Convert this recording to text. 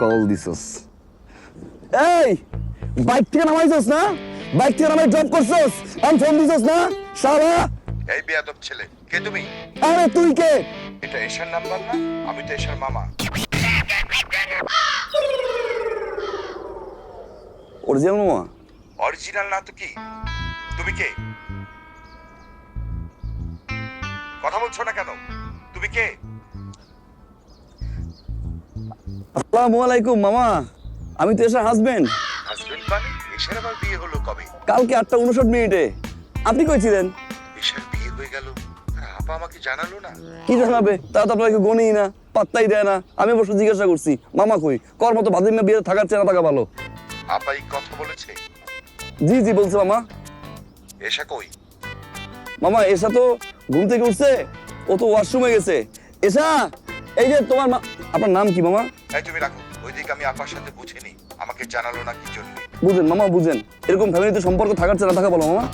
Call দিছস। এই bike থেকে নামাইছস না? বাইক থেকে নামাই ড্রপ করছস? আমি ফোন দিছস না শালা? এই বেয়াদব ছেলে, কে তুমি? আরে তুই কে? এটা এশার নাম্বার না? আমি তো এশার মামা। অরিজিনাল মামা? অরিজিনাল না তো কি? তুমি কে? কথা বলছো না কেন? তুমি কে? আসসালামু আলাইকুম মামা, আমি তো এসার হাজবেন্ড। হাজবেন্ড মানে? এশার আবার বিয়ে হলো কবে? কালকে 8:59 আপনি কই ছিলেন? এশার বিয়ে হয়ে গেল আর আপা আমাকে জানালো না? কি জানাবে? তা তো আপনাকে গনেই না, পাত্তাই দেয় না। আমি অবশ্য জিজ্ঞাসা করছি মামা কই, কর মতো ভাদিমা বিয়ে থাকার চেয়ে না থাকা ভালো। আপা এই কথা বলেছে? জি জি বলছে মামা। এশা কই? মামা এসা তো ঘুম থেকে উঠছে, ও তো ওয়াশরুমে গেছে। এসা, এই যে তোমার আপনার নাম কি মামা? এই তুমি রাখো, ওইদিকে আমি আপার সাথে বুঝিনি, আমাকে জানালো না কি জন্য। বুঝেন মামা বুঝেন, এরকম ফ্যামিলিতে সম্পর্ক থাকার চেয়ে না থাকা ভালো মামা।